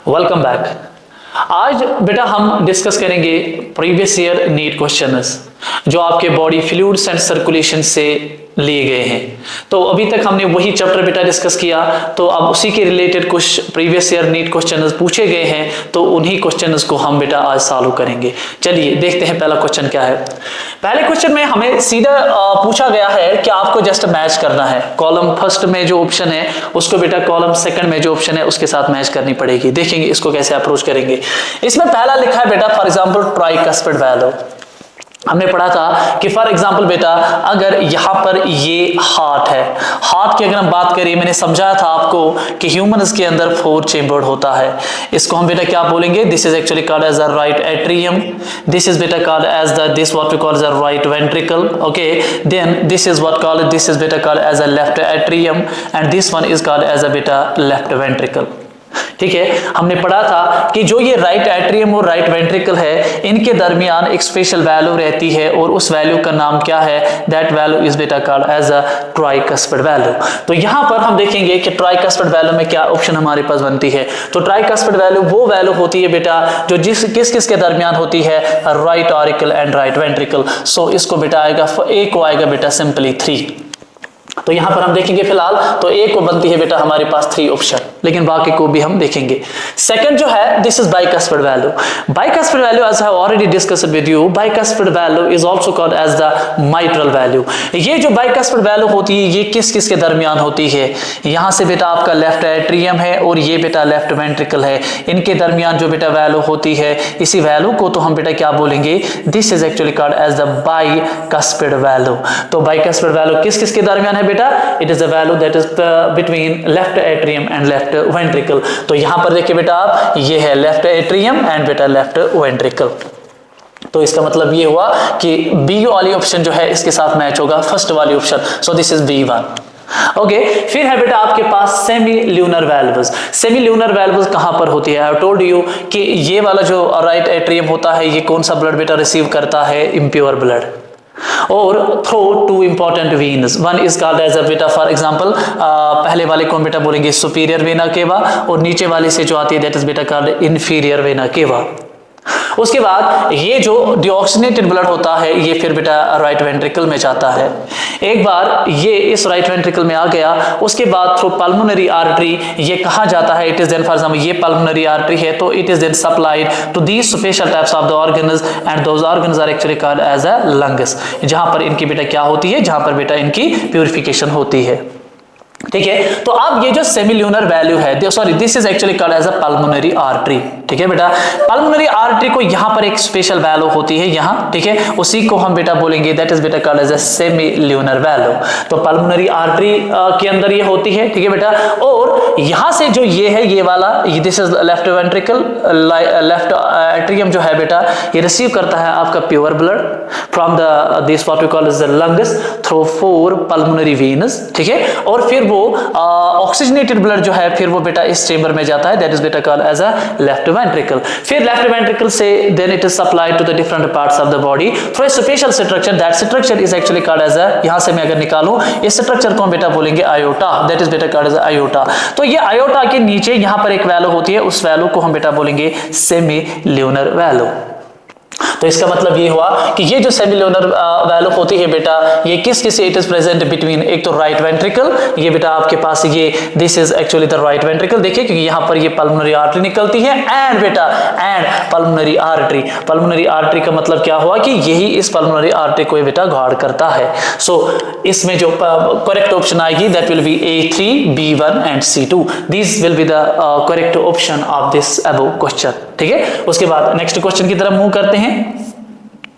Welcome back. आज बेटा हम डिस्कस करेंगे प्रीवियस ईयर नीट क्वेश्चंस जो आपके बॉडी फ्लूइड्स एंड सर्कुलेशन से लिए गए हैं। तो अभी तक हमने वही चैप्टर बेटा डिस्कस किया, तो अब उसी के रिलेटेड कुछ प्रीवियस ईयर नीट क्वेश्चंस पूछे गए हैं, तो उन्हीं क्वेश्चंस को हम बेटा आज सॉल्व करेंगे। चलिए देखते हैं पहला क्वेश्चन क्या है। पहले क्वेश्चन में हमें सीधा पूछा गया है कि आपको जस्ट मैच करना है, कॉलम फर्स्ट में जो ऑप्शन है उसको बेटा कॉलम सेकंड में जो ऑप्शन है उसके साथ मैच करनी पड़ेगी। देखेंगे इसको कैसे अप्रोच करेंगे। इसमें पहला लिखा है बेटा फॉर एग्जांपल ट्राइकस्पिड वैल्यू। हमने पढ़ा था कि फॉर एग्जांपल बेटा अगर यहां पर ये हार्ट है, हार्ट की अगर हम बात करें, मैंने समझाया था आपको कि ह्यूमंस के अंदर 4 चेम्बर्ड होता है। इसको हम बेटा क्या बोलेंगे, this is actually called as the right atrium, this is बेटा called as the this what we call as the right ventricle, okay. Then this is what called, this is बेटा called as a left atrium and this one is called as a बेटा left ventricle. ठीक है, हमने पढ़ा था कि जो ये राइट एट्रियम और राइट वेंट्रिकल है इनके दरमियान एक स्पेशल वैल्यू रहती है और उस वैल्यू का नाम क्या है, दैट वैल्यू इज बेटा called as a tricuspid valve. तो यहां पर हम देखेंगे कि ट्राइकस्पिड वैल्यू में क्या ऑप्शन हमारे पास बनती है। तो ट्राइकस्पिड वैल्यू वो वैल्यू होती है बेटा जो किस किस के दरमियान होती है, right auricle and right ventricle. So इसको बेटा आएगा, ए को आएगा बेटा सिंपली 3। तो यहां पर हम देखेंगे फिलहाल तो ए को बनती है बेटा हमारे पास 3 ऑप्शन, लेकिन बाकी को भी हम देखेंगे। सेकंड जो है this is bicuspid valve. Bicuspid valve as I have already discussed with you, bicuspid valve is also called as the mitral valve. ये जो बाइकस्पिड वैल्यू होती है ये किस किस के दरमियान होती है, यहां से बेटा आपका लेफ्ट एट्रियम है और ये बेटा लेफ्ट वेंट्रिकल है, इनके दरमियान जो बेटा वैल्यू होती है इसी वैल्यू को तो हम बेटा क्या बोलेंगे, this is actually called as the bicuspid valve. तो बाइकस्पिड वैल्यू किस किस के दरमियान है बेटा, it is a value that is between left atrium and left ventricle। तो यहां पर देखिए बेटा आप, ये है लेफ्ट एट्रियम एंड बेटा लेफ्ट वेंट्रिकल। तो इसका मतलब ये हुआ कि बी वाली ऑप्शन जो है इसके साथ मैच होगा फर्स्ट वाली option. So this is B1। Okay, फिर है बेटा आपके पास semi lunar valves. Semi lunar valves कहां पर होती है, आई हैव टोल्ड यू कि ये वाला जो राइट एट्रियम होता है ये कौन सा ब्लड बेटा रिसीव करता है, इम्प्योर ब्लड, और through 2 important veins. One is called as a बेटा फॉर एग्जांपल पहले वाले को हम बेटा बोलेंगे सुपीरियर वेना केवा और नीचे वाले से जो आती है दैट इज बेटा कॉल्ड इंफीरियर वेना केवा। उसके बाद ये जो डिऑक्सीनेटेड ब्लड होता है ये फिर बेटा राइट वेंट्रिकल में जाता है। एक बार ये इस राइट वेंट्रिकल में आ गया, उसके बाद थ्रू पल्मोनरी आर्टरी ये कहाँ जाता है, it is then for example ये पल्मोनरी आर्टरी है तो it is then supplied to these special types of the organs and those organs are actually called as a lungs, जहां पर इनकी बेटा क्या होती है, जहां पर बेटा इनकी प्यूरिफिकेशन होती है। ठीक है, तो अब ये जो सेमील्यूनर वैल्यू है, sorry this is actually called as a pulmonary artery. ठीक है बेटा, पल्मोनरी आर्टरी को यहां पर एक स्पेशल वैल्यू होती है यहां, ठीक है, उसी को हम बेटा बोलेंगे दैट इज बेटा called as a semilunar valve. तो पल्मोनरी आर्टरी के अंदर ये होती है, ठीक है बेटा, और यहां से जो ये है ये वाला, this is left ventricle, left atrium जो है बेटा ये रिसीव करता है आपका pure blood from the this what we call as the lungs through 4 pulmonary veins, ठीक है, और फिर वो ऑक्सीजनेटेड ब्लड जो है फिर वो बेटा इस चेंबर में जाता है दैट इज बेटा called as a left ventricle. फिर लेफ्ट वेंट्रिकल से then it is supplied to the different parts of the body through a special structure, that structure is actually called as a, यहां से मैं अगर निकालूं इस structure को हम बेटा बोलेंगे आयोटा, दैट इज बेटा कॉल्ड एज आयोटा। तो ये आयोटा के नीचे यहां पर एक वैल्यू होती है, उस वैल्यू को हम बेटा बोलेंगे सेमी ल्यूनर वैल्यू। तो इसका मतलब ये हुआ कि ये जो सेमील्यूनर वैल्यू होती है बेटा ये किस किस इट इज प्रेजेंट बिटवीन, एक तो राइट वेंट्रिकल, ये बेटा आपके पास ये this is actually the right ventricle, देखिए क्योंकि यहां पर ये पल्मोनरी आर्टरी निकलती है एंड बेटा and pulmonary artery. Pulmonary artery का मतलब क्या हुआ कि यही इस पल्मोनरी आर्टरी को ये बेटा गार्ड करता है। सो इसमें जो करेक्ट ऑप्शन आएगी that will B A3, B1 and C2। This will be the correct option of this above question. ठीक है, उसके बाद नेक्स्ट क्वेश्चन की तरफ मूव करते हैं।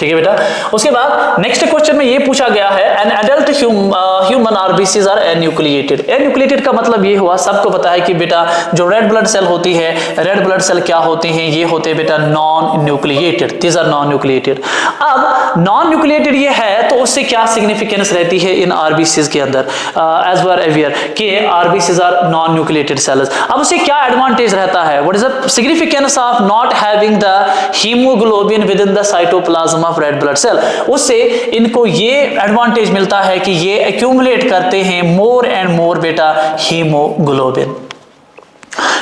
ठीक है बेटा, उसके बाद नेक्स्ट क्वेश्चन में ये पूछा गया है an adult human RBCs are enucleated. Enucleated का मतलब ये हुआ, सबको पता है कि बेटा जो रेड ब्लड सेल होती है, रेड ब्लड सेल क्या होते हैं, ये होते हैं बेटा non nucleated, these are non nucleated. अब नॉन न्यूक्लिएटेड ये है तो उससे क्या सिग्निफिकेंस रहती है इन आरबीसीज के अंदर, एज वी आर अवेयर कि RBCs are non nucleated cells. अब उससे क्या एडवांटेज रहता है, what is the significance of not having the haemoglobin within the cytoplasm of red blood cell. उससे इनको ये एडवांटेज मिलता है कि ये एक्यूमुलेट करते हैं मोर एंड मोर बेटा हीमोग्लोबिन।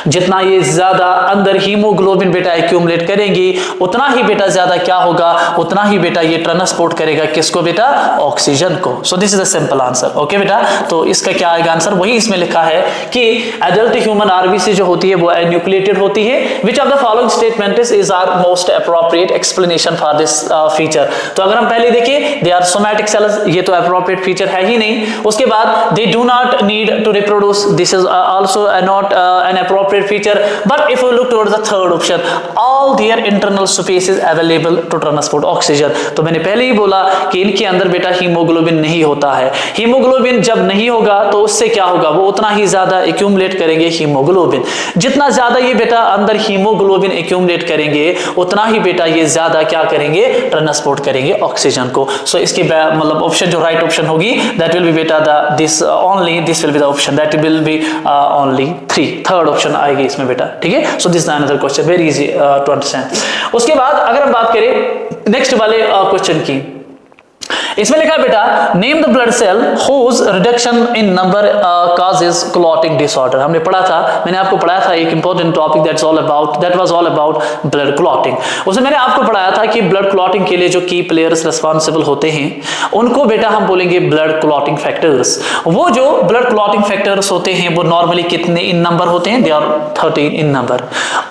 जितना ये ज्यादा अंदर हीमोग्लोबिन बेटा एक्यूमुलेट करेंगी, उतना ही बेटा ज्यादा क्या होगा, उतना ही बेटा ये ट्रांसपोर्ट करेगा किसको बेटा, ऑक्सीजन को। सो this is the simple answer. Okay बेटा, तो इसका क्या आएगा आंसर, वही इसमें लिखा है कि एडल्ट ह्यूमन आरबीसी जो होती है वो एन्यूक्लिएटेड होती है। Which of the following statement is are most appropriate explanation for this feature. तो अगर हम पहले देखिए, दे आर सोमैटिक सेल्स, ये तो अप्रोप्रिएट फीचर है ही नहीं। उसके बाद they do not need to reproduce, this is also not an appropriate feature. But if we look towards the third option, all their internal space is available to transport oxygen. तो मैंने पहले ही बोला कि इनके अंदर बेटा हीमोग्लोबिन नहीं होता है। हीमोग्लोबिन जब नहीं होगा तो उससे क्या होगा, वो उतना ही ज्यादा एक्यूमुलेट करेंगे हीमोग्लोबिन। जितना ज्यादा ये बेटा अंदर हीमोग्लोबिन एक्यूमुलेट करेंगे, उतना ही बेटा ये ज्यादा क्या करेंगे, ट्रांसपोर्ट करेंगे ऑक्सीजन को। सो इसकी मतलब ऑप्शन जो राइट ऑप्शन होगी, दैट विल बी बेटा this only, this will be the option, that will be only 3, third option आएगी इसमें बेटा। ठीक है, so this is another question, very easy to understand. उसके बाद अगर हम बात करें नेक्स्ट वाले क्वेश्चन की, इसमें लिखा है बेटा, name the blood cell whose reduction in number causes clotting disorder. हमने पढ़ा था, मैंने आपको पढ़ाया था एक important topic, that was all about blood clotting. उसमें मैंने आपको पढ़ाया था कि ब्लड क्लॉटिंग के लिए जो की प्लेयर्स रिस्पॉन्सिबल होते हैं, उनको बेटा हम बोलेंगे ब्लड क्लॉटिंग फैक्टर्स। वो जो ब्लड क्लॉटिंग फैक्टर्स होते हैं वो नॉर्मली कितने इन नंबर होते हैं, दे आर 13 इन नंबर।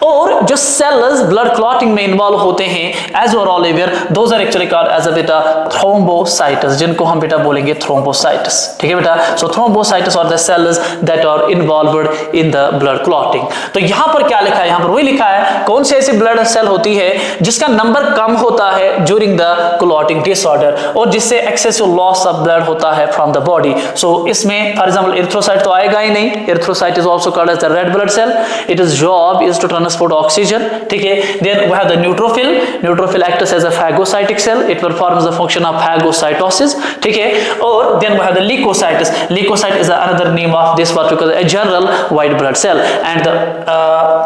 और जो सेल्स ब्लड क्लॉटिंग में इन्वॉल्व होते हैं, as we're all aware, those are actually called as a बेटा थ्रोम्बोसाइट्स, जिनको हम बेटा बोलेंगे थ्रोम्बोसाइट्स। ठीक है बेटा, so thrombocytes are the cells that are involved in the blood clotting. तो यहां पर क्या लिखा है, यहां पर वही लिखा है, कौन सी ऐसी ब्लड सेल होती है जिसका नंबर कम होता है ड्यूरिंग द क्लॉटिंग डिसऑर्डर, और जिससे एक्सेसिव लॉस ऑफ ब्लड होता है फ्रॉम द बॉडी। सो इसमें फॉर एग्जांपल एरिथ्रोसाइट तो आएगा ही नहीं। Erythrocyte is also called as the red blood cell, it is job is to transport oxygen. ठीक है, then we have the neutrophil, neutrophil acts as a phagocytic cell, it performs the function of phagocytosis. ठीक है, और then we have the leucocytes, leucocyte is another name of this what we call a general white blood cell, and the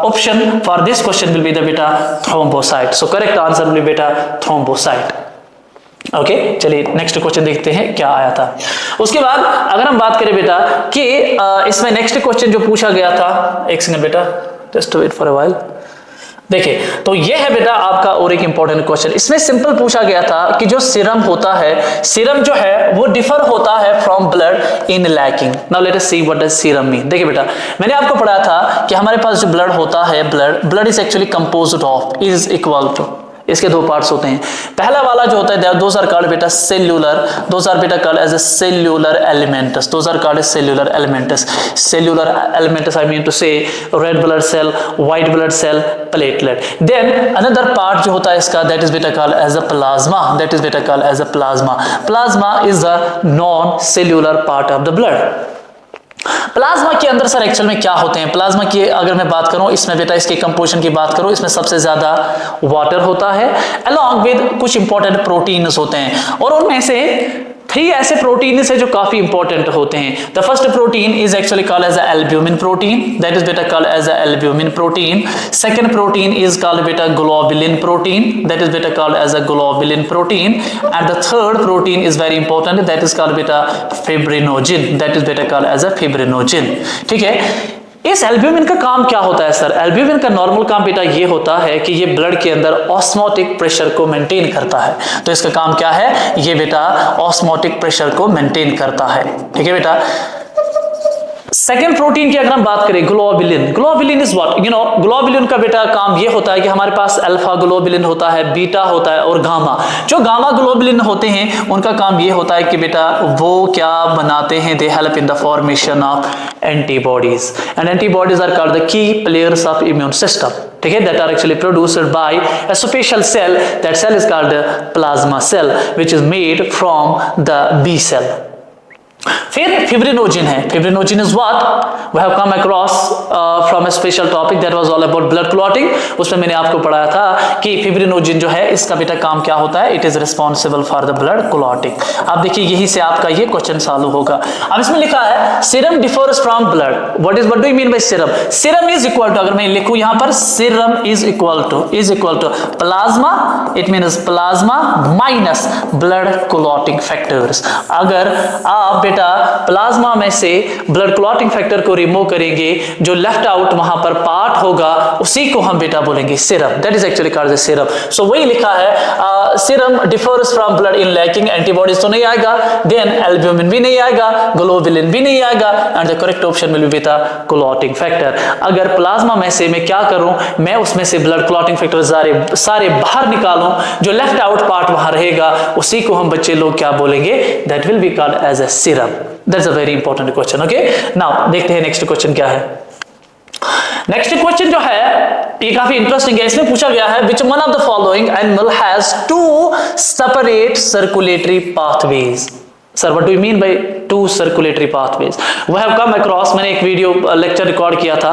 option for this question will be the beta thrombocyte. So correct answer will be beta thrombocyte. Okay, चलिए next question देखते हैं क्या आया था। उसके बाद अगर हम बात करें बेटा कि इसमें नेक्स्ट क्वेश्चन जो पूछा गया था, एक सेकंड बेटा, just wait for a while. देखिए, तो ये है बेटा आपका और एक इंपॉर्टेंट क्वेश्चन। इसमें सिंपल पूछा गया था कि जो सीरम होता है, सीरम जो है वो डिफर होता है from blood in lacking. Now let us see what does serum mean. देखिए बेटा, मैंने आपको पढ़ाया था कि हमारे पास जो ब्लड होता है, blood is actually composed of, is equal to, इसके दो पार्ट्स होते हैं। पहला वाला जो होता है, दोज आर कॉल्ड बेटा सेल्यूलर, दोज आर बेटा called as a cellular elements, those are called as cellular elements. Cellular elements I mean to say red blood cell, white blood cell, platelet. Then another part जो होता है इसका, that is बेटा called as a plasma, that is बेटा called as a plasma. Plasma is the non cellular part of the blood. Plasma के अंदर sir actual में क्या होते हैं, प्लाज्मा की अगर मैं बात करूं, इसमें बेटा इसके कंपोजिशन की बात करूं, इसमें सबसे ज्यादा वाटर होता है, अलॉन्ग विद कुछ इंपॉर्टेंट प्रोटीन्स होते हैं, और उनमें से 3 ऐसे प्रोटीन्स है जो काफी इंपॉर्टेंट होते हैं। The first protein is actually called as albumin protein, that is बेटा called as albumin protein. Second protein is called बेटा ग्लोबुलिन प्रोटीन, दैट इज बेटा called as a globulin protein. And the third protein is very important, that is called बेटा fibrinogen, that is बेटा called as a fibrinogen. ठीक है, इस albumin का काम क्या होता है सर? एल्ब्यूमिन का नॉर्मल काम बेटा ये होता है कि ये ब्लड के अंदर ऑस्मोटिक प्रेशर को मेंटेन करता है। तो इसका काम क्या है, ये बेटा ऑस्मोटिक प्रेशर को मेंटेन करता है। ठीक है बेटा, सेकेंड प्रोटीन की अगर हम बात करें, globulin, globulin is what, you know, globulin का बेटा काम ये होता है कि हमारे पास अल्फा ग्लोबुलिन होता है, बीटा होता है और गामा। जो गामा ग्लोबुलिन होते हैं उनका काम ये होता है कि बेटा वो क्या बनाते हैं, they help in the formation of antibodies, and antibodies are called the key players of immune system. ठीक है, that are actually produced by a special cell, that cell is called the plasma cell, which is made from the B cell. फिर fibrinogen है, fibrinogen is what we have come across from a special topic that was all about blood clotting. उसमें मैंने आपको पढ़ाया था कि fibrinogen जो है इसका बेटा काम क्या होता है, it is responsible for the blood clotting. आप देखिए यही से आपका ये क्वेश्चन सॉल्व होगा। अब इसमें लिखा है serum differs from blood, what do you mean by serum? Serum is equal to, अगर मैं लिखूं यहां पर, serum is equal to plasma, it means plasma minus blood clotting factors. अगर आप बेटा प्लाज्मा में से ब्लड क्लॉटिंग फैक्टर को रिमूव करेंगे, जो लेफ्ट आउट वहां पर पार्ट होगा उसी को हम बेटा बोलेंगे serum. That is actually called as serum. So वही लिखा है serum differs from blood in lacking antibodies तो नहीं आएगा, देन एल्ब्यूमिन भी नहीं आएगा, ग्लोबुलिन भी नहीं आएगा, and the correct option will be बेटा क्लॉटिंग फैक्टर। अगर प्लाज्मा में से मैं क्या करूं, मैं उसमें से ब्लड क्लॉटिंग फैक्टर सारे बाहर निकालूं, जो लेफ्ट आउट पार्ट वहां रहेगा उसी को हम बच्चे लोग क्या बोलेंगे, that will be called as a serum. That's a very important question. Okay, now देखते हैं नेक्स्ट क्वेश्चन क्या है। नेक्स्ट क्वेश्चन जो है ये काफी इंटरेस्टिंग है। इसमें पूछा गया है which one of the following animal has two separate circulatory pathways. Sir what do you mean by two circulatory pathways? We have come across, मैंने एक वीडियो लेक्चर रिकॉर्ड किया था,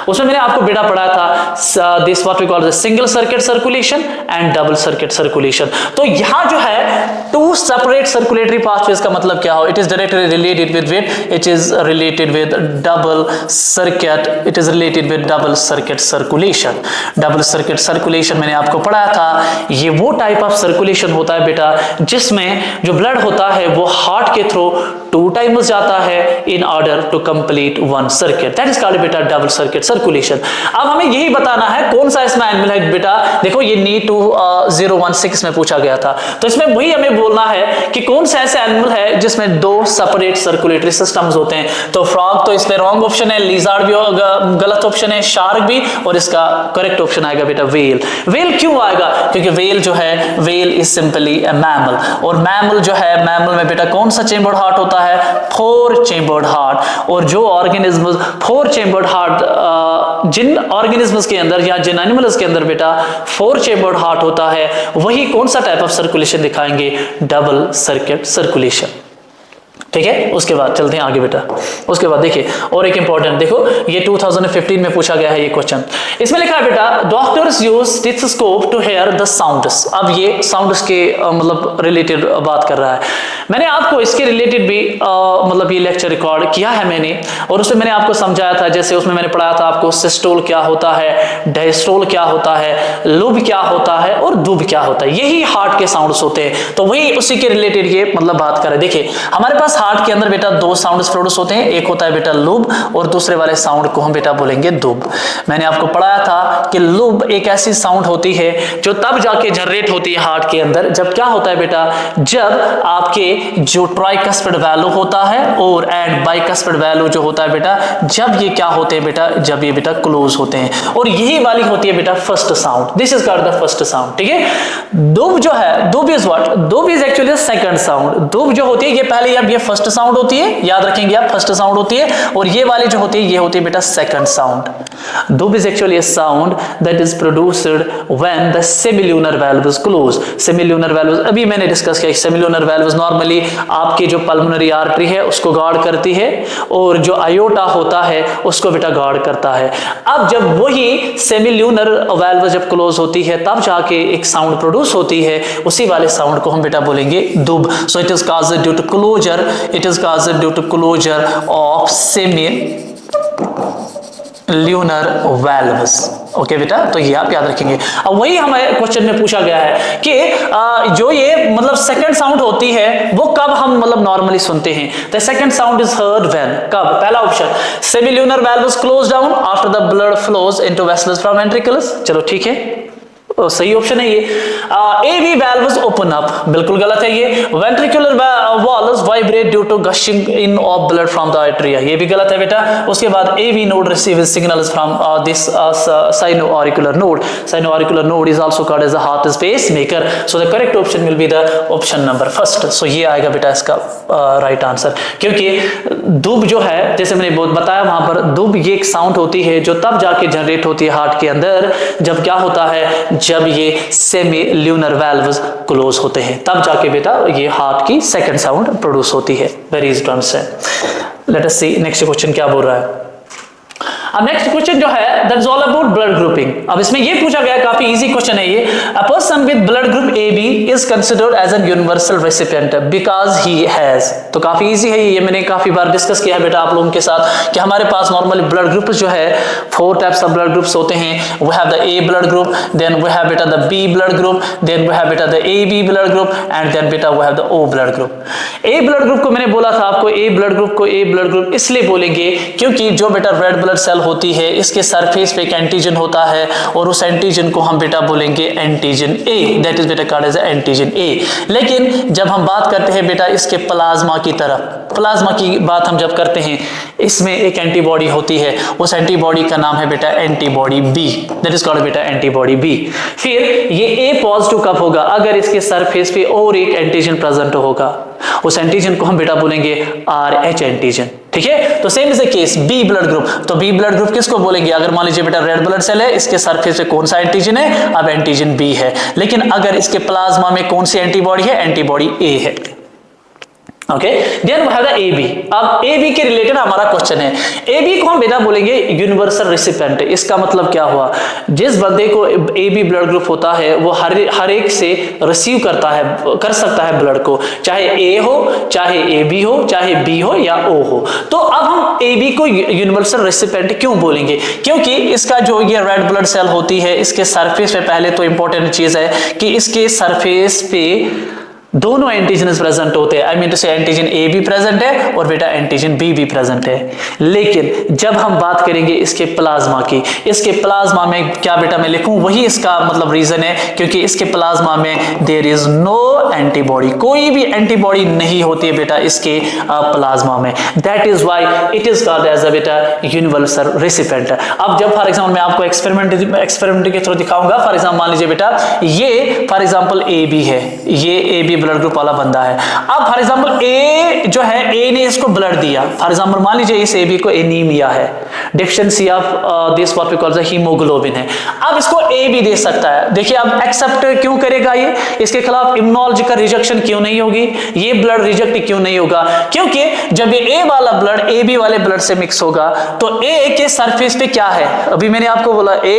उसमें मैंने आपको बेटा पढ़ाया था this what we call the single circuit circulation and double circuit circulation. तो यहां जो है टू सेपरेट सर्कुलेटरी पाथवेज का मतलब क्या हो, it is directly related with it is related with double circuit, it is related with double circuit circulation. Double circuit circulation मैंने आपको पढ़ाया था, ये वो टाइप ऑफ सर्कुलेशन होता है बेटा जिसमें जो ब्लड होता है वो हार्ट के थ्रू 2 टाइम्स जाता है in order to complete one circuit, that is called बेटा डबल सर्किट सर्कुलेशन। अब हमें यही बताना है कौन सा इसमें एनिमल है बेटा। देखो ये नीट 2016 में पूछा गया था, तो इसमें वही हमें बोलना है कि कौन सा ऐसा एनिमल है जिसमें 2 सेपरेट सर्कुलेटरी सिस्टम्स होते हैं। तो फ्रॉग तो इसमें रॉन्ग ऑप्शन है, लिजार्ड भी गलत ऑप्शन है, शार्क भी, और इसका करेक्ट ऑप्शन आएगा बेटा वेल। वेल क्यों आएगा? क्योंकि वेल जो है, well is simply A mammal, और मैमल जो है, मैमल में बेटा कौन सा चेम्बर्ड हार्ट होता है, 4 चेम्बर्ड हार्ट। और जो ऑर्गेनिज्म 4 चेम्बर्ड हार्ट, जिन ऑर्गेनिज्म्स के अंदर या जिन एनिमल्स के अंदर बेटा 4 चेम्बर्ड हार्ट होता है, वही कौन सा टाइप ऑफ सर्कुलेशन दिखाएंगे, डबल सर्किट सर्कुलेशन। ठीक है, उसके बाद चलते हैं आगे बेटा। उसके बाद देखिए और एक इंपॉर्टेंट, देखो ये 2015 में पूछा गया है ये क्वेश्चन। इसमें लिखा है बेटा doctors use stethoscope to hear the sounds. अब ये साउंड्स के मतलब रिलेटेड बात कर रहा है। मैंने आपको इसके रिलेटेड भी मतलब ये लेक्चर रिकॉर्ड किया है मैंने, और उसमें मैंने आपको समझाया था, जैसे उसमें मैंने पढ़ाया था आपको सिस्टोल क्या होता है, डायस्टोल क्या होता है, लूब क्या होता है और दूब क्या होता है। यही हार्ट के साउंड्स होते हैं, तो वही उसी के रिलेटेड ये मतलब बात कर रहे हैं। देखिए हमारे पास हार्ट के अंदर बेटा 2 साउंड्स प्रोड्यूस होते हैं, एक होता है बेटा लूब और दूसरे वाले साउंड को हम बेटा बोलेंगे दूब। मैंने आपको पढ़ाया था कि लूब एक ऐसी साउंड होती है जो तब जाके जनरेट होती है हार्ट के अंदर, जब क्या होता है बेटा, जब आपके जो ट्राइकस्पिड वैल्यू होता है और एंड बाइकस्पिड वैल्यू जो होता है बेटा, जब ये क्या होते हैं बेटा, जब ये बेटा क्लोज होते हैं, और यही वाली होती है बेटा first sound. This is called the first sound. ठीक है, दूब जो है, दूब इज व्हाट, दूब इज एक्चुअली सेकंड साउंड। दूब जो होती है ये पहले अब ये फर्स्ट साउंड होती है, याद रखेंगे आप, फर्स्ट साउंड होती है, और ये वाली जो होती है ये होती है बेटा सेकंड साउंड। दूब is actually a sound that is produced when the semilunar valve is close. Semilunar valve अभी मैंने डिस्कस किया, सेमिल्यूनर वाल्व नॉर्मली आपकी जो पल्मोनरी आर्टरी है उसको गार्ड करती है, और जो आयोटा होता है उसको बेटा गार्ड करता है। अब जब वही सेमिल्यूनर वाल्व जब क्लोज होती है तब जाके एक साउंड प्रोड्यूस होती है, उसी वाले साउंड को हम बेटा बोलेंगे dub. So it is caused due to closure, it is caused due to closure of semilunar valves। Okay बेटा, तो ये आप याद रखेंगे। अब वही हमारे क्वेश्चन में पूछा गया है कि जो ये मतलब सेकंड साउंड होती है वो कब हम मतलब नॉर्मली सुनते हैं। The second sound is heard when, कब, पहला option semilunar valves close down after the blood flows into vessels from ventricles. चलो ठीक है, सही ऑप्शन है ये। AV valves open up, बिल्कुल गलत है ये। ventricular valves vibrate due to gushing in of blood from the atria, ये भी गलत है बेटा। उसके बाद AV node receives signals from this sino-auricular node. Sino-auricular node is also called as a heart pacemaker, so the correct option will be the option number first। so ये आएगा बेटा इसका राइट आंसर, क्योंकि दूब जो है जैसे मैंने बहुत बताया वहां पर, दूब ये एक साउंड होती है जो तब जाके जनरेट होती है हार्ट के अंदर, जब क्या होता है, जब ये सेमिल्यूनर वाल्व्स क्लोज होते हैं, तब जाके बेटा ये हार्ट की सेकंड साउंड प्रोड्यूस होती है। Very easy to understand. Let us see next question क्या बोल रहा है। अब नेक्स्ट क्वेश्चन जो है that is all about blood grouping. अब इसमें ये पूछा गया, काफी इजी क्वेश्चन है ये। A person with blood group AB is considered as an universal recipient because he has. तो काफी इजी है ये, मैंने काफी बार डिस्कस किया है बेटा आप लोगों के साथ कि हमारे पास नॉर्मली ब्लड ग्रुप जो है 4 टाइप्स ऑफ ब्लड ग्रुप्स होते हैं। We have the A blood group, then we have बेटा the B blood group, then we have बेटा the AB blood group and then बेटा we have the O blood group. A blood group को मैंने बोला था आपको, A blood group को A blood group इसलिए बोलेंगे क्योंकि जो बेटा रेड ब्लड सेल होती है इसके सरफेस पे एक एंटीजन होता है और उस एंटीजन को हम बेटा बोलेंगे एंटीजन A, दैट इज बेटा कॉल्ड एज एंटीजन A। लेकिन जब हम बात करते हैं बेटा इसके प्लाज्मा की तरफ, प्लाज्मा की बात हम जब करते हैं इसमें एक एंटीबॉडी होती है, उस एंटीबॉडी का नाम है बेटा antibody B, that is called बेटा एंटीबॉडी B। फिर ये A पॉजिटिव कब होगा? अगर इसके सरफेस पे और एक एंटीजन प्रेजेंट होगा, उस एंटीजन को हम बेटा बोलेंगे RH एंटीजन। ठीक है, तो same is the case B blood group. तो B ब्लड ग्रुप किसको बोलेंगे? अगर मान लीजिए बेटा रेड ब्लड सेल है, इसके सरफेस पे कौन सा एंटीजन है? अब एंटीजन B है। लेकिन अगर इसके प्लाज्मा में कौन सी एंटीबॉडी है? एंटीबॉडी A है। Okay, then we have the AB। अब AB के रिलेटेड हमारा क्वेश्चन है। AB को हम बेटा बोलेंगे यूनिवर्सल रेसिपिएंट। इसका मतलब क्या हुआ? जिस बंदे को AB ब्लड ग्रुप होता है वो हर एक से रिसीव करता है, कर सकता है ब्लड को, चाहे A हो, चाहे AB हो, चाहे B हो या O हो। तो अब हम AB को यूनिवर्सल रेसिपिएंट क्यों बोलेंगे? क्योंकि इसका जो ये रेड ब्लड सेल होती है इसके सरफेस पे पहले तो इंपॉर्टेंट चीज है कि इसके सरफेस पे दोनों एंटीजन प्रेजेंट होते हैं। आई मीन टू से एंटीजन A भी प्रेजेंट है और बेटा एंटीजन B भी प्रेजेंट है। लेकिन जब हम बात करेंगे इसके प्लाज्मा की, इसके प्लाज्मा में क्या बेटा मैं लिखूं? वही इसका मतलब रीजन है क्योंकि इसके प्लाज्मा में देयर इज नो एंटीबॉडी, कोई भी एंटीबॉडी नहीं होती है बेटा इसके प्लाज्मा में। That is why it is called as a बेटा यूनिवर्सल रेसिपिएंट। अब जब फॉर एग्जांपल मैं आपको एक्सपेरिमेंट के थ्रू दिखाऊंगा, फॉर एग्जांपल मान लीजिए बेटा ये फॉर एग्जांपल AB है, ये AB ब्लड ग्रुप वाला बंदा है। अब फॉर एग्जांपल A जो है, A ने इसको ब्लड दिया, फॉर एग्जांपल मान लीजिए इस AB को एनीमिया है, deficiency of this what we call the haemoglobin है। अब इसको A भी दे सकता है। देखिए अब एक्सेप्ट क्यों करेगा ये? इसके खिलाफ इम्यूनोलॉजिकल रिजेक्शन क्यों नहीं होगी? ये ब्लड रिजेक्ट क्यों नहीं होगा? क्योंकि जब ये A वाला ब्लड AB वाले ब्लड से मिक्स होगा तो A के सरफेस पे क्या है? अभी मैंने आपको बोला A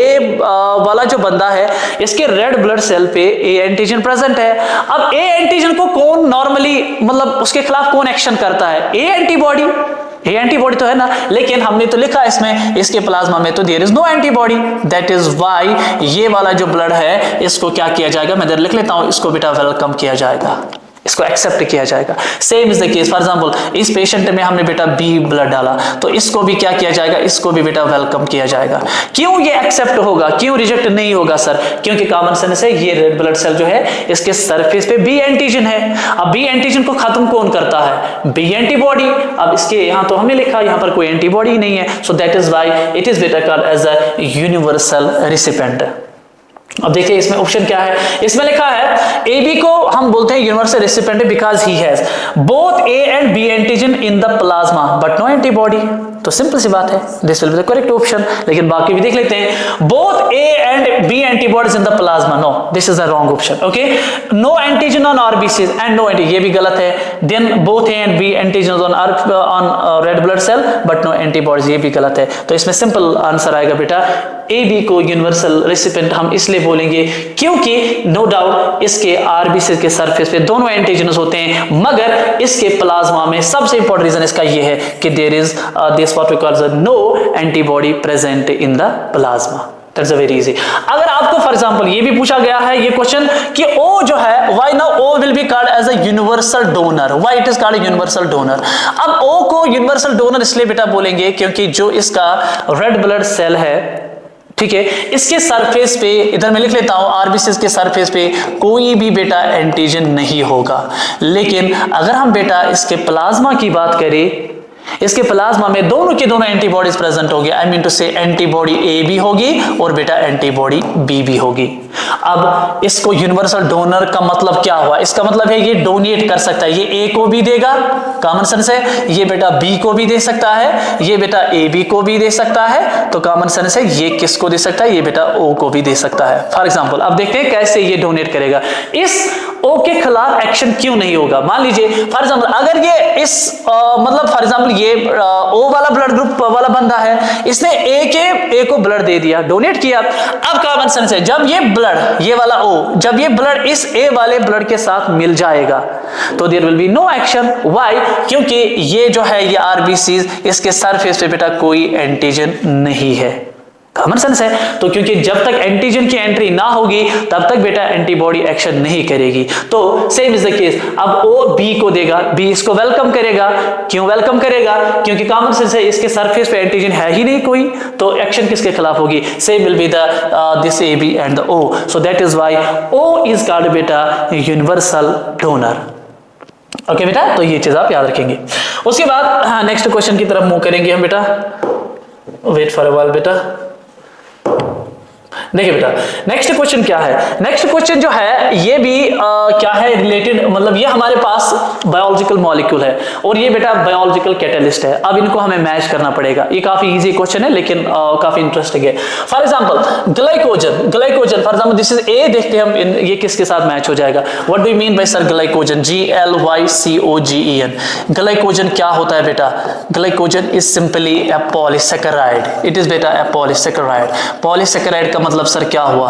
वाला जो बंदा है इसके रेड ब्लड सेल पे A एंटीजन प्रेजेंट है। अब A एंटीजन को कौन नॉर्मली मतलब उसके खिलाफ कौन एक्शन करता है? A antibody. ये एंटीबॉडी तो है ना, लेकिन हमने तो लिखा इसमें इसके प्लाज्मा में तो there is no antibody. That is why ये वाला जो ब्लड है इसको क्या किया जाएगा? मैं इधर लिख लेता हूं, इसको बेटा वेलकम किया जाएगा, इसको एक्सेप्ट किया जाएगा। Same is the case for example इस पेशेंट में हमने बेटा B ब्लड डाला तो इसको भी क्या किया जाएगा? इसको भी बेटा वेलकम किया जाएगा। क्यों ये एक्सेप्ट होगा, क्यों रिजेक्ट नहीं होगा सर? क्योंकि कॉमन सेंस है, ये रेड ब्लड सेल जो है इसके सरफेस पे B एंटीजन है। अब B एंटीजन को खत्म कौन करता है? B antibody. अब इसके यहां तो हमने लिखा यहां पर कोई एंटीबॉडी नहीं है, so that is why it is बेटा called as a universal recipient. अब देखिए इसमें ऑप्शन क्या है? इसमें लिखा है AB को हम बोलते हैं universal recipient because he has both A and B antigen in the plasma but no antibody. तो सिंपल सी बात है, this will be the correct option. लेकिन बाकी भी देख लेते हैं, both A and B antibodies in the plasma, no this is the wrong option. Okay, no antigen on RBCs and no anti, ये भी गलत है। Then both A and B antigen on red blood cell but no antibodies, ये भी गलत है। तो इसमें सिंपल आंसर आएगा बेटा AB को यूनिवर्सल रेसिपिएंट हम इसलिए बोलेंगे क्योंकि नो डाउट इसके RBC के सरफेस पे दोनों एंटीजन्स होते हैं, मगर इसके प्लाज्मा में सबसे इंपॉर्टेंट रीजन इसका ये है कि there is this what we call the no antibody present in the plasma. That's very easy. अगर आपको फॉर एग्जांपल ये भी पूछा गया है ये क्वेश्चन कि O जो है, why now O will be called as a universal donor, why it is called universal donor. अब O को यूनिवर्सल डोनर इसलिए बेटा बोलेंगे क्योंकि जो इसका रेड ब्लड सेल है, ठीक है, इसके सरफेस पे इधर मैं लिख लेता हूं RBCs के सरफेस पे कोई भी बेटा एंटीजन नहीं होगा। लेकिन अगर हम बेटा इसके प्लाज्मा की बात करें, इसके प्लाज्मा में दोनों के दोनों एंटीबॉडीज प्रेजेंट होगी। आई मीन टू से एंटीबॉडी A भी होगी और बेटा एंटीबॉडी B भी होगी। अब इसको यूनिवर्सल डोनर का मतलब क्या हुआ? इसका मतलब है ये डोनेट कर सकता है, ये A को भी देगा, कॉमन सेंस है, ये बेटा B को भी दे सकता है, ये बेटा AB को भी दे सकता है, तो कॉमन सेंस है ये किसको दे सकता है? ये बेटा O को भी दे सकता है। फॉर एग्जाम्पल अब देखते हैं कैसे ये डोनेट करेगा। इस ओ के खिलाफ एक्शन क्यों नहीं होगा? मान लीजिए फॉर एग्जाम्पल अगर ये इस मतलब फॉर एग्जाम्पल ये ओ वाला ब्लड ग्रुप वाला बंदा है, इसने ए को ब्लड दे दिया, डोनेट किया। अब कॉमन सेंस है, जब ये ब्लड, ये वाला ओ, जब ये ब्लड इस ए वाले ब्लड के साथ मिल जाएगा तो there will be no action. Why? क्योंकि ये जो है ये आरबीसी, इसके सरफेस पे बेटा कोई एंटीजन नहीं है। कॉमन सेंस है। तो क्योंकि जब तक एंटीजन की एंट्री ना होगी तब तक बेटा एंटीबॉडी एक्शन नहीं करेगी। तो सेम इज द केस, अब ओ बी को देगा, बी इसको वेलकम करेगा। क्यों वेलकम करेगा? क्योंकि कॉमन सेंस है, इसके सरफेस पे एंटीजन है ही नहीं कोई, तो एक्शन किसके खिलाफ होगी? Same will be the this A B and the O. So that is why O is called बेटा यूनिवर्सल डोनर। ओके बेटा, तो ये चीज आप याद रखेंगे। उसके बाद नेक्स्ट क्वेश्चन की तरफ मूव करेंगे हम बेटा। वेट फॉर अ व्हाइल बेटा। देखिए बेटा नेक्स्ट क्वेश्चन क्या है। नेक्स्ट क्वेश्चन जो है ये भी क्या है रिलेटेड, मतलब ये हमारे पास बायोलॉजिकल मॉलिक्यूल है और ये बेटा बायोलॉजिकल कैटलिस्ट है। अब इनको हमें मैच करना पड़ेगा। ये काफी इजी क्वेश्चन है लेकिन काफी इंटरेस्टिंग है। For example glycogen, glycogen for example this is a, देखते हैं हम ये किसके साथ मैच हो जाएगा। What do you mean bye sir glycogen? GLYCOGEN। Glycogen क्या होता है बेटा? Glycogen is simply a polysaccharide. It is बेटा अ पॉलीसैकेराइड। पॉलीसैकेराइड का मतलब सर क्या हुआ?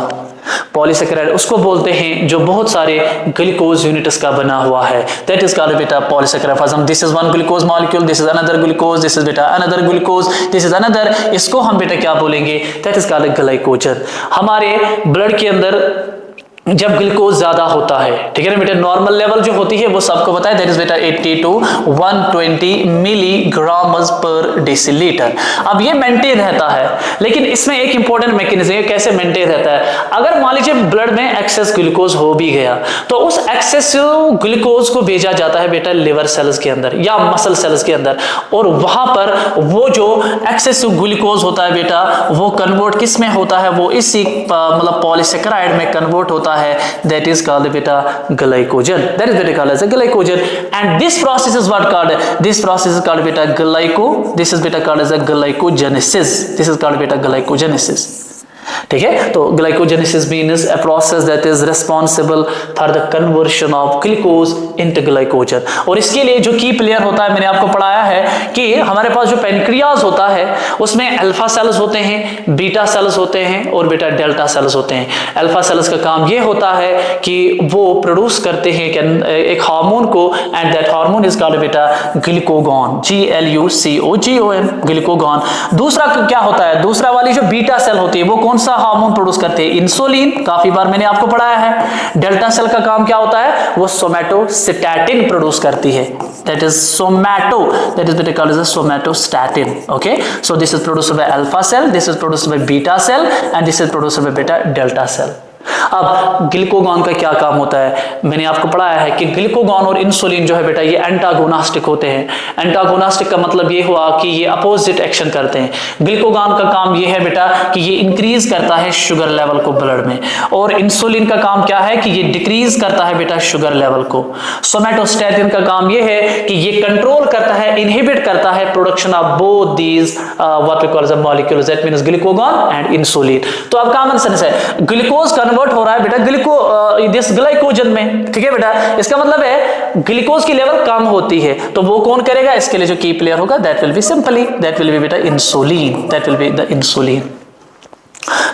पॉलीसैकेराइड उसको बोलते हैं जो बहुत सारे ग्लूकोज यूनिट्स का बना हुआ है। दैट इज कॉल्ड बेटा polysaccharide. For example this is one glucose molecule, this is another glucose, this is बेटा another glucose, this is another. इसको हम बेटा क्या बोलेंगे? That is called glycogen. हमारे ब्लड के अंदर जब ग्लूकोज ज्यादा होता है, ठीक है ना बेटा, नॉर्मल लेवल जो होती है वो सबको पता है, दैट इज बेटा 80 to 120 मिलीग्राम पर डेसीलीटर। अब ये मेंटेन रहता है, लेकिन इसमें एक इंपॉर्टेंट मैकेनिज्म है कैसे मेंटेन रहता है। अगर मान लीजिए ब्लड में एक्सेस ग्लूकोज हो भी गया तो उस एक्सेसिव ग्लूकोज को भेजा जाता है बेटा लिवर सेल्स के अंदर या मसल सेल्स के अंदर, और वहां पर वो जो एक्सेसिव ग्लूकोज होता है बेटा वो कन्वर्ट किस में होता है? वो इसी मतलब पॉलीसैकेराइड में कन्वर्ट होता है। That is called beta glycogen. That is beta called as a glycogen. And this process is what called? This process is called beta This is beta called as a glycogenesis. This is called beta glycogenesis. ठीक है, तो glycogenesis means a process that is responsible for the conversion of glucose into glycogen. और इसके लिए जो key player होता है, मैंने आपको पढ़ाया है कि हमारे पास जो पेनक्रियाज होता है उसमें अल्फा सेल्स होते हैं, बीटा सेल्स होते हैं और बेटा डेल्टा सेल्स होते हैं। अल्फा सेल्स का काम ये होता है कि वो प्रोड्यूस करते हैं एक हार्मोन को, and that hormone is called बेटा ग्लूकागॉन, GLUCOGON, ग्लूकागॉन। दूसरा क्या होता है? दूसरा वाली जो बीटा सेल होती है वो कौन सा हार्मोन प्रोड्यूस करते हैं? इंसुलिन। काफी बार मैंने आपको पढ़ाया है। डेल्टा सेल का काम क्या होता है? वो सोमैटोस्टैटिन प्रोड्यूस करती है। That is somato, that is बेटा called as somatostatin. Okay, so this is produced by alpha cell, this is produced by beta cell and this is produced by बेटा डेल्टा सेल। अब glucagon का क्या काम होता है? मैंने आपको पढ़ाया है कि ग्लूकागॉन और इंसुलिन जो है बेटा ये एंटागोनास्टिक होते हैं। एंटागोनास्टिक का मतलब ये हुआ कि ये अपोजिट एक्शन करते हैं। ग्लूकागॉन का काम ये है बेटा कि ये इंक्रीज करता है शुगर लेवल को ब्लड में, और इंसुलिन का काम क्या है कि ये डिक्रीज करता है बेटा शुगर लेवल को। सोमैटोस्टैटिन का काम ये है कि ये कंट्रोल करता है, इनहिबिट करता है production of both these what we call as molecules, that means glucagon and insulin. तो अब कॉमन सेंस है, ग्लूकोज कन्वर्ट हो रहा है बेटा दिस ग्लाइकोजन में, ठीक है बेटा। इसका मतलब है ग्लूकोज की लेवल कम होती है, तो वो कौन करेगा? इसके लिए जो की प्लेयर होगा that will be simply that will be बेटा insulin, that will be the insulin.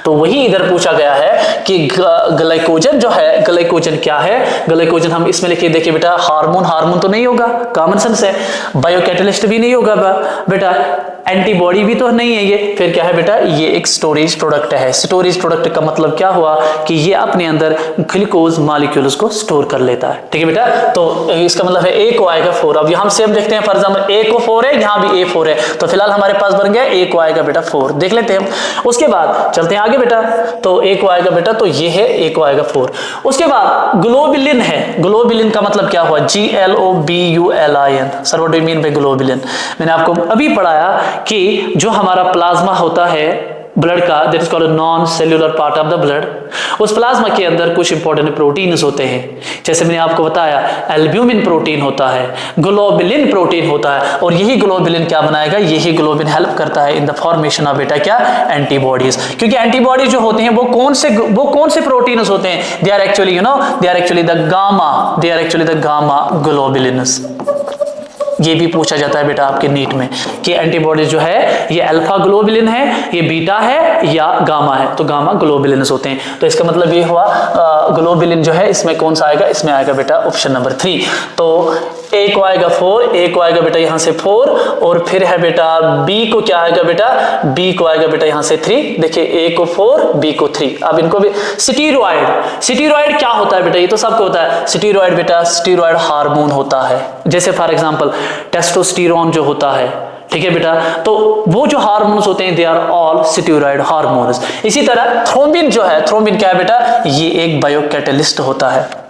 तो वही इधर पूछा गया है कि ग्लाइकोजन जो है, ग्लाइकोजन क्या है? ग्लाइकोजन हम इसमें लिखे, देखिए बेटा हार्मोन तो नहीं होगा, कॉमन सेंस है। बायोकैटलिस्ट भी नहीं होगा बेटा, एंटीबॉडी भी तो नहीं है ये, फिर क्या है बेटा? ये एक स्टोरेज प्रोडक्ट है। स्टोरेज प्रोडक्ट का मतलब क्या हुआ कि ये अपने अंदर ग्लूकोज मॉलिक्यूल्स को स्टोर कर लेता है, ठीक है बेटा। तो इसका मतलब है ए को आएगा 4। अब यहां से हम देखते हैं फॉर एग्जांपल ए को 4 है, यहां भी A4 है, तो फिलहाल हमारे पास बन गया ए को आएगा बेटा 4। देख लेते हैं हम, उसके बाद चलते हैं आगे बेटा। तो ए को आएगा बेटा, तो ये है ए को आएगा 4। उसके बाद ग्लोबुलिन है। ग्लोबुलिन का मतलब क्या हुआ? GLOBULIN। Sir what do you mean bye globulin? मैंने आपको अभी पढ़ाया कि जो हमारा प्लाज्मा होता है ब्लड का, that is called non cellular part of the blood, उस प्लाज्मा के अंदर कुछ इंपॉर्टेंट प्रोटीन्स होते हैं। जैसे मैंने आपको बताया एल्ब्यूमिन प्रोटीन होता है, ग्लोबुलिन प्रोटीन होता है, और यही ग्लोबुलिन क्या बनाएगा, यही ग्लोबुलिन हेल्प करता है इन द फॉर्मेशन ऑफ बेटा क्या, एंटीबॉडीज। क्योंकि एंटीबॉडीज जो होते हैं वो कौन से प्रोटीन्स होते हैं, they are actually they are actually the gamma globulins. ये भी पूछा जाता है बेटा आपके नीट में कि एंटीबॉडीज जो है ये अल्फा ग्लोबुलिन है, ये बीटा है या गामा है, तो गामा ग्लोबुलिन्स होते हैं। तो इसका मतलब ये हुआ ग्लोबुलिन जो है इसमें कौन सा आएगा, इसमें आएगा बेटा ऑप्शन नंबर 3। तो ए को आएगा 4, ए को आएगा बेटा यहां से 4, और फिर है बेटा बी को क्या आएगा बेटा, बी को आएगा बेटा यहां से 3। देखिए ए को 4, बी को 3। अब इनको भी स्टीरॉयड क्या होता है बेटा, ये तो सबको होता है। स्टीरॉयड बेटा स्टीरॉयड हार्मोन होता है, जैसे फॉर एग्जांपल टेस्टोस्टेरोन जो होता है, ठीक है बेटा, तो वो जो हार्मोन्स होते हैं they are all steroid hormones. इसी तरह थ्रोम्बिन जो है, थ्रोम्बिन क्या है बेटा, ये एक बायोकैटलिस्ट होता है।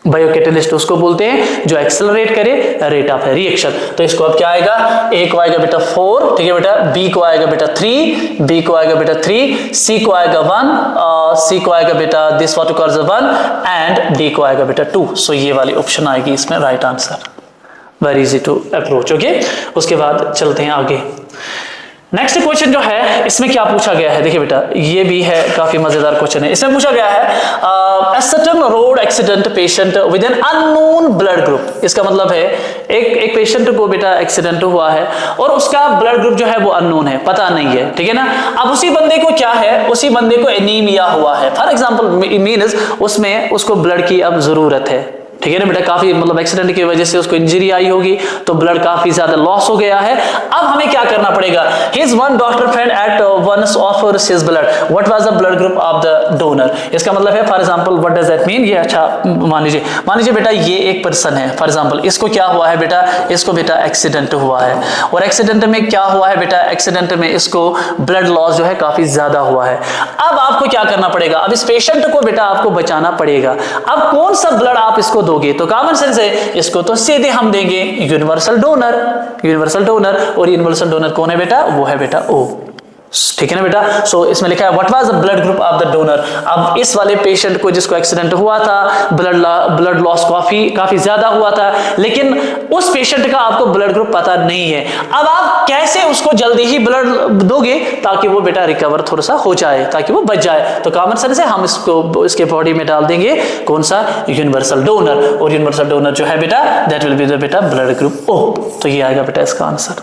बायोकैटलिस्ट उसको बोलते हैं जो एक्सेलरेट करे रेट ऑफ रिएक्शन। तो इसको अब क्या आएगा, ए को आएगा बेटा 4, ठीक है बेटा, बी को आएगा बेटा 3, बी को आएगा बेटा 3, सी को आएगा 1, सी को आएगा बेटा this what calls 1, and D को आएगा बेटा 2। सो ये वाली ऑप्शन आएगी इसमें right answer. Very easy to approach. Okay, उसके बाद चलते हैं आगे। नेक्स्ट क्वेश्चन जो है इसमें क्या पूछा गया है, देखिए बेटा ये भी है काफी मजेदार क्वेश्चन है। इसमें पूछा गया है a certain road accident patient with an unknown blood group। इसका मतलब है एक पेशेंट को बेटा एक्सीडेंट हुआ है और उसका ब्लड ग्रुप जो है वो अननोन है, पता नहीं है, ठीक है ना। अब उसी बंदे को क्या है, उसी बंदे को एनीमिया हुआ है फॉर एग्जांपल, मींस उसमें उसको ब्लड की अब जरूरत है, ठीक है ना बेटा। काफी मतलब एक्सीडेंट की वजह से उसको इंजरी आई होगी, तो ब्लड काफी ज्यादा लॉस हो गया है। अब हमें क्या करना पड़ेगा, his one doctor friend at once offers his blood, what was the blood group of the donor. इसका मतलब है for example what does that mean, ये अच्छा मान लीजिए बेटा ये एक पर्सन है, फॉर एग्जांपल इसको क्या हुआ है बेटा, इसको बेटा एक्सीडेंट हुआ है, और एक्सीडेंट में क्या हुआ है बेटा, एक्सीडेंट में इसको ब्लड लॉस जो है काफी ज्यादा हुआ है। अब आपको क्या करना पड़ेगा, अब इस पेशेंट को बेटा आपको बचाना पड़ेगा। अब कौन सा ब्लड आप इसको दोगे, तो कॉमन सेंस है, इसको तो सीधे हम देंगे यूनिवर्सल डोनर, और यूनिवर्सल डोनर कौन है बेटा, वो है बेटा ओ, ठीक है ना बेटा। सो इसमें लिखा है what was the blood group of the donor. अब इस वाले पेशेंट को जिसको एक्सीडेंट हुआ था, ब्लड लॉस काफी ज्यादा हुआ था, लेकिन उस पेशेंट का आपको ब्लड ग्रुप पता नहीं है। अब आप कैसे उसको जल्दी ही ब्लड दोगे ताकि वो बेटा रिकवर थोड़ा सा हो जाए, ताकि वो बच जाए, तो कॉमन सेंस है हम इसको इसके बॉडी में डाल देंगे कौन सा, यूनिवर्सल डोनर, और यूनिवर्सल डोनर जो है बेटा दैट विल बी द बेटा ब्लड ग्रुप ओ। तो ये आएगा बेटा इसका आंसर,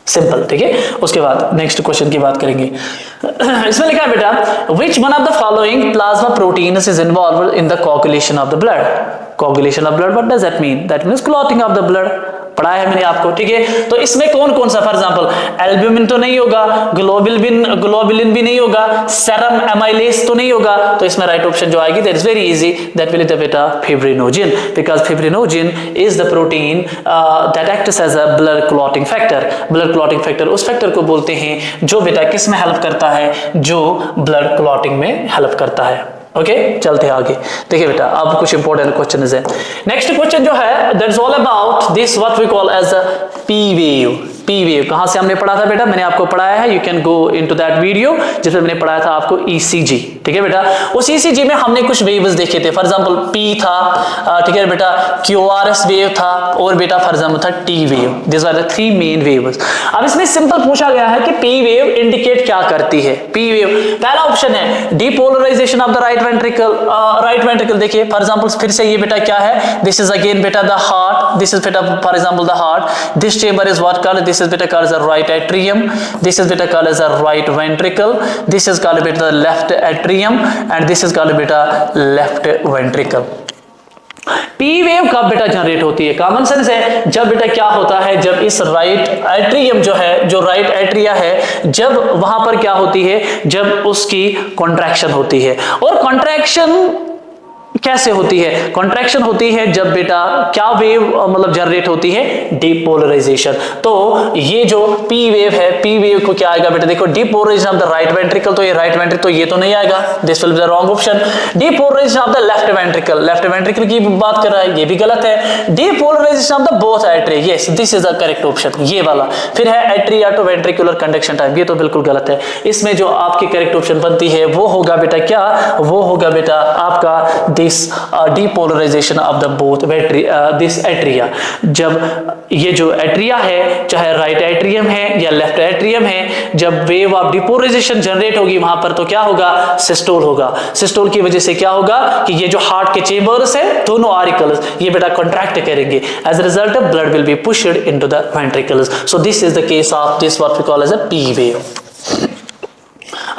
सिंपल, ठीक है। उसके बाद नेक्स्ट क्वेश्चन की बात करेंगे। इसमें लिखा है बेटा विच one of the following plasma proteins is involved in the coagulation of the blood. Coagulation of blood what does that mean, that means clotting of the blood, पढ़ाया है मैंने आपको, ठीक है। तो इसमें कौन कौन सा, फॉर एग्जांपल एल्ब्यूमिन तो नहीं होगा, ग्लोबुलिन भी नहीं होगा, सेरम एमाइलेज तो नहीं होगा, तो इसमें राइट ऑप्शन जो आएगी that is very easy, that will be बेटा fibrinogen, because fibrinogen is the protein that acts as a blood clotting factor. Blood clotting factor उस फैक्टर को बोलते हैं जो बेटा किस में हेल्प करता है, जो ब्लड क्लॉटिंग में हेल्प करता है। ओके, चलते हैं आगे। देखिए बेटा अब कुछ इंपॉर्टेंट क्वेश्चन है। नेक्स्ट क्वेश्चन जो है that is all about this what we call as a P wave. P wave कहां से हमने पढ़ा था बेटा, मैंने आपको पढ़ाया है, you can go into that video जिसमें मैंने पढ़ाया था आपको ईसीजी, ठीक है बेटा। उस ईसीजी में हमने कुछ वेव्स देखे थे, फॉर एग्जांपल पी था, ठीक है बेटा, क्यूआरएस वेव था, और बेटा फॉर एग्जांपल था T wave. This are the three main waves. अब इसमें सिंपल पूछा गया है कि पी वेव इंडिकेट क्या करती है। पी वेव पहला ऑप्शन है depolarisation of the right ventricle. देखिए फॉर एग्जांपल फिर से ये बेटा क्या है, दिस इज अगेन बेटा द हार्ट, दिस इज बेटा for example the heart, this chamber is what called, this is beta called as a right atrium, this is beta called as a right ventricle, this is called beta the left atrium, and this is called beta left ventricle। P wave कब बेटा generate होती है, common sense है, जब बेटा क्या होता है, जब इस राइट एट्रियम जो है, जो राइट एट्रिया है, जब वहां पर क्या होती है, जब उसकी कॉन्ट्रैक्शन होती है। और कॉन्ट्रैक्शन कैसे होती है? कॉन्ट्रैक्शन होती है जब बेटा क्या वेव मतलब जनरेट होती है? डीपोलराइजेशन। तो ये जो पी वेव है, पी वेव को क्या आएगा बेटा? देखो depolarisation of the right ventricle, तो ये राइट वेंट्रिकल, तो ये तो नहीं आएगा, this will be the wrong option. Depolarisation of the left ventricle, left ventricle की बात कर रहा है, ये भी गलत है। Depolarisation of the both atria, yes this is the correct option, ये वाला। फिर है atria to ventricular conduction time, ये तो बिल्कुल गलत है। इसमें जो आपकी करेक्ट ऑप्शन बनती है वो होगा बेटा क्या? वो होगा बेटा आपका this depolarisation of the both this atria. जब ये जो एट्रिया है, चाहे राइट एट्रियम है या लेफ्ट एट्रियम है, जब वेव ऑफ डीपोलराइजेशन जनरेट होगी वहां पर तो क्या होगा? सिस्टोल होगा। सिस्टोल की वजह से क्या होगा कि ये जो हार्ट के चेंबर्स है, दोनों ऑरिकल्स ये बेटा कॉन्ट्रैक्ट करेंगे, as a result blood will be pushed into the ventricles. So this is the case of this what we call as a P wave.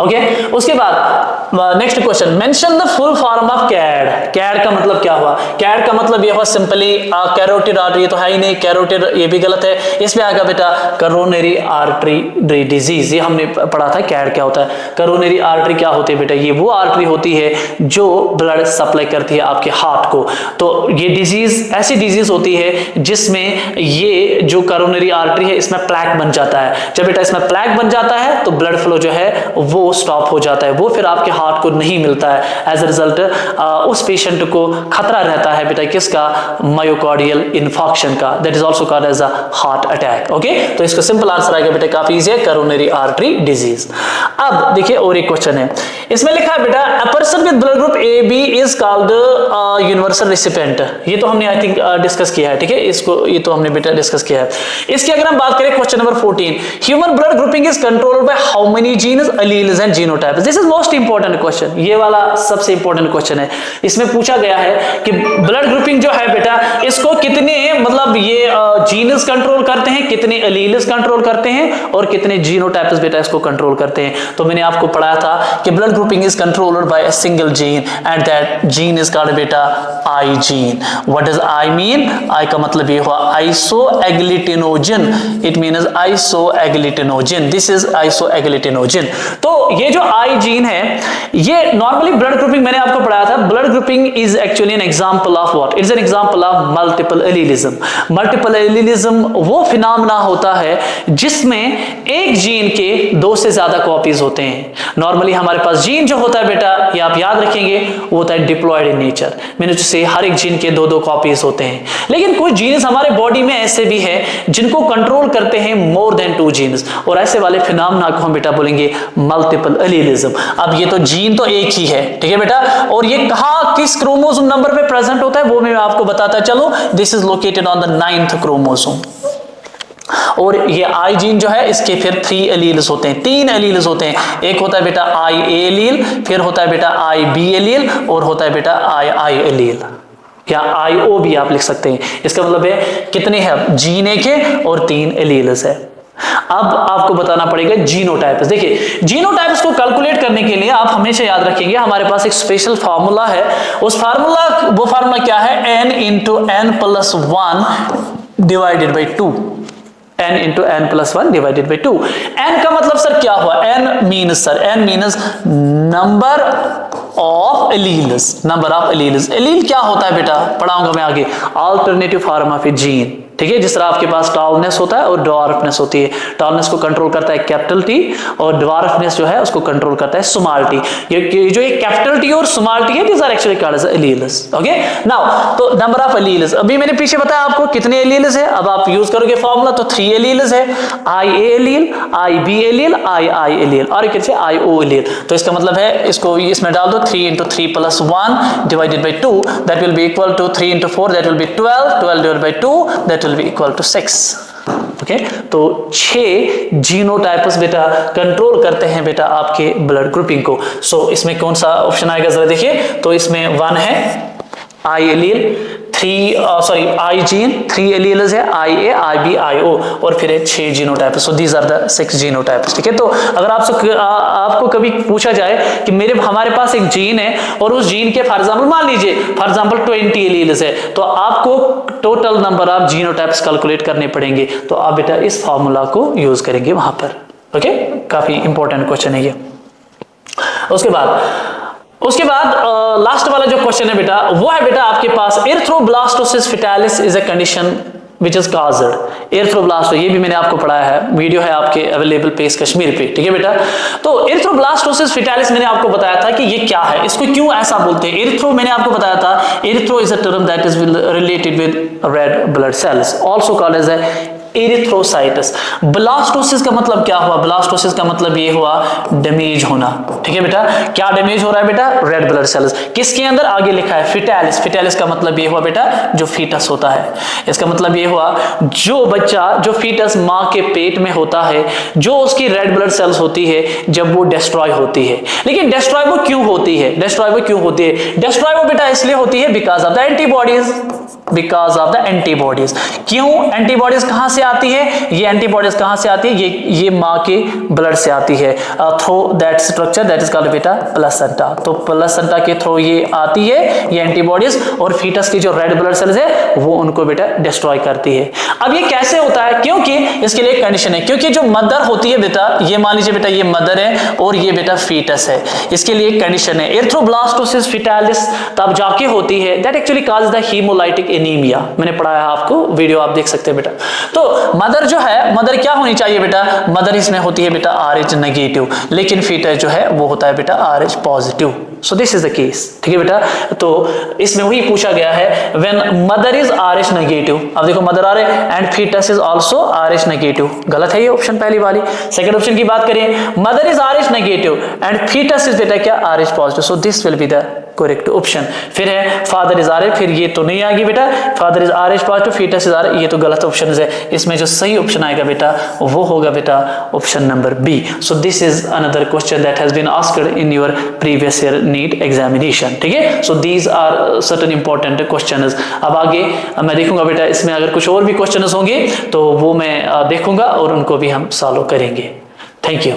Okay, उसके बाद next question, mention the full form of CAD. CAD का मतलब क्या हुआ? CAD का मतलब ये हुआ सिंपली कैरोटिड आर्टरी, ये तो है ही नहीं, कैरोटिड ये भी गलत है। इसमें आएगा बेटा करोनरी आर्टरी डिजीज, ये हमने पढ़ा था कैड क्या होता है। करोनरी आर्टरी क्या होती है बेटा? ये वो आर्टरी होती है जो ब्लड सप्लाई करती है आपके हार्ट को। तो ये डिजीज ऐसी डिजीज होती है जिसमें ये जो करोनरी आर्टरी है इसमें प्लैक बन जाता है। जब बेटा इसमें प्लैक बन जाता है तो ब्लड फ्लो जो है वो स्टॉप हो जाता है, वो फिर आपके हार्ट को नहीं मिलता है। एज अ रिजल्ट उस पेशेंट को खतरा रहता है बेटा किसका? मायोकार्डियल इन्फॉक्शन का, that is also called as a heart attack. Okay, तो इसका सिंपल आंसर आएगा बेटा काफी इजी है, करोनरी आर्टरी डिजीज। अब देखिए और एक क्वेश्चन है, इसमें लिखा है बेटा a person with blood group A B is called universal recipient. ये तो हमने आई थिंक डिस्कस किया है, ठीक है, इसको ये तो हमने बेटा डिस्कस किया है। इसकी अगर हम बात करें question number 14, human blood grouping is controlled by how many genes, alleles and genotypes. This is most important question, ये वाला सबसे इंपॉर्टेंट क्वेश्चन है। इसमें पूछा गया है कि ब्लड ग्रुपिंग जो है बेटा इसको कितने मतलब ये जीनस कंट्रोल करते हैं, कितने एलील्स कंट्रोल करते हैं और कितने जीनोटाइप्स बेटा इसको कंट्रोल करते हैं। तो मैंने आपको पढ़ाया था कि blood grouping is controlled by a single gene and that gene is called बेटा I gene. What does I mean? I का मतलब ये हुआ isoagglutinogen, it means isoagglutinogen, this is isoagglutinogen. तो ये जो आई जीन है ये नॉर्मली ब्लड ग्रुपिंग मैंने आपको पढ़ाया था, blood grouping is actually an example of what? It's an example of multiple एलीलिज्म। Multiple एलीलिज्म वो फिनोमेना होता है जिसमें एक जीन के दो से ज्यादा कॉपीज होते हैं। नॉर्मली हमारे पास जीन जो होता है बेटा ये आप याद रखेंगे वो होता है डिप्लॉयड इन नेचर, मींस से हर एक जीन के दो दो कॉपीज होते हैं। लेकिन कुछ जीन्स हमारे बॉडी में ऐसे भी है जिनको कंट्रोल करते हैं मोर देन 2 जीन्स, और ऐसे वाले फिनोमेना को हम बेटा बोलेंगे मल्टीपल एलीलिज्म। अब ये तो जीन तो एक ही है, ठीक है बेटा, और ये कहां किस क्रोमोसोम नंबर पे प्रेजेंट होता है वो मैं आपको बताता चलो। This is located on the 9th chromosome. और ये आई जीन जो है इसके फिर 3 एलील्स होते हैं, 3 एलील्स होते हैं। एक होता है बेटा आई ए एलील, फिर होता है बेटा आई बी एलील और होता है बेटा आई आई एलील, या आई ओ भी आप लिख सकते हैं। इसका मतलब है कितने हैं? जीन एक है और 3 एलील्स है। अब आपको बताना पड़ेगा जीनोटाइप्स। देखिए जीनोटाइप्स को कैलकुलेट करने के लिए आप हमेशा याद रखेंगे हमारे पास एक स्पेशल फार्मूला है। उस फार्मूला वो फार्मूला क्या है? n into n plus 1 divided by 2, n into n plus 1 divided by 2। n का मतलब सर क्या हुआ? n means sir n means number of alleles, number of alleles. Allele क्या होता है बेटा पढ़ाऊंगा मैं आगे, alternative form of A gene, ठीक है, जिस तरह आपके पास टॉलनेस होता है और ड्वार्फनेस होती है। टॉलनेस को कंट्रोल करता है कैपिटल टी और ड्वार्फनेस जो है उसको कंट्रोल करता है स्मॉल टी। ये जो एक कैपिटल टी और स्मॉल टी है this are actually called as alleles. Okay, now तो नंबर ऑफ एलील्स अभी मैंने पीछे बताया आपको कितने एलील्स है। अब आप यूज करोगे फॉर्मूला तो 3 एलील्स है, I A allele, I B allele, I I allele और एक आई ओ एलील। तो इसका मतलब है इसको इसमें डाल दो 3 into 3 plus 1 divided by 2, that will be equal to 3 into 4 that will be 12, 12 divided by 2 that will be equal to 6। Okay, तो 6 जीनोटाइप्स बेटा कंट्रोल करते हैं बेटा आपके ब्लड ग्रुपिंग को। सो इसमें कौन सा ऑप्शन आएगा जरा देखिए, तो इसमें 1 है आई एलील, 3 आई जीन, 3 एलील्स है I A I B I ओ और फिर 6 genotypes. So these are the 6 genotypes, ठीक है। तो अगर आपको कभी पूछा जाए कि हमारे पास एक जीन है और उस जीन के फॉर एग्जांपल मान लीजिए फॉर एग्जांपल 20 एलील्स है, तो आपको total number of genotypes calculate करने पड़ेंगे। तो आप बेटा इस फॉर्मूला को यूज करेंगे वहां पर। ओके, काफी इंपॉर्टेंट क्वेश्चन है ये। उसके बाद उसके बाद लास्ट वाला जो क्वेश्चन है बेटा, वो है बेटा आपके पास erythroblastosis fetalis is a condition which is caused. Erythroblast, ये भी मैंने आपको पढ़ाया है, वीडियो है आपके अवेलेबल पेज कश्मीर पे, ठीक है बेटा। तो एरिथ्रोब्लास्टोसिस फेटालिस मैंने आपको बताया था कि ये क्या है, इसको क्यों ऐसा बोलते हैं। एरिथ्रो मैंने आपको बताया था, erythro is a term that is related with red blood cells, also called as erythrocytes. Blastosis का मतलब क्या हुआ, ब्लास्टोसिस का मतलब ये हुआ डैमेज होना, ठीक है बेटा। क्या डैमेज हो रहा है बेटा, रेड ब्लड सेल्स। किसके अंदर, आगे लिखा है फेटालिस। फेटालिस का मतलब ये हुआ बेटा जो फीटस होता है, इसका मतलब ये हुआ जो बच्चा, जो फीटस माँ के पेट में होता है, जो उसकी रेड ब्लड सेल्स होती है जब वो डिस्ट्रॉय होती है। लेकिन डिस्ट्रॉय वो क्यों होती है, डिस्ट्रॉय वो क्यों होती है, डिस्ट्रॉय वो बेटा इसलिए होती है because of the antibodies, because of the antibodies. क्यों एंटीबॉडीज कहां से आती है, ये एंटीबॉडीज कहां से आती है, ये मां के ब्लड से आती है through that structure that is called बेटा प्लेसेंटा। तो प्लेसेंटा के थ्रू ये आती है ये एंटीबॉडीज, और फीटस की जो रेड ब्लड सेल्स है वो उनको बेटा डिस्ट्रॉय करती है। अब ये कैसे होता है, क्योंकि इसके लिए कंडीशन है, क्योंकि जो मदर होती है बेटा, ये मान लीजिए बेटा ये मदर है और ये बेटा फीटस है, इसके लिए कंडीशन है एरिथ्रोब्लास्टोसिस फेटालिस तब जाके होती है that actually cause the haemolytic anaemia. मैंने पढ़ाया आपको, वीडियो आप देख सकते हैं बेटा। तो मदर जो है, मदर क्या होनी चाहिए बेटा, मदर इसमें होती है बेटा RH नेगेटिव, लेकिन फीटस जो है वो होता है बेटा RH positive. So this is the case, ठीक है बेटा। तो इसमें वही पूछा गया है when mother is RH negative. अब देखो mother are and foetus is also RH negative, गलत है ये ऑप्शन पहली वाली। सेकंड ऑप्शन की बात करें, mother is RH negative and foetus is बेटा क्या RH positive. So this will be the correct option. फिर है फादर इज RH, फिर ये तो नहीं आएगी बेटा, father is RH positive, fetus is RH, ये तो गलत ऑप्शन है। इसमें जो सही ऑप्शन आएगा बेटा वो होगा बेटा option number B. So this is another question that has been asked in your previous year NEET examination, ठीक है। So these are certain important questions. अब आगे मैं देखूंगा बेटा इसमें अगर कुछ और भी क्वेश्चंस होंगे तो वो मैं देखूंगा और उनको भी हम सॉल्व करेंगे। Thank you.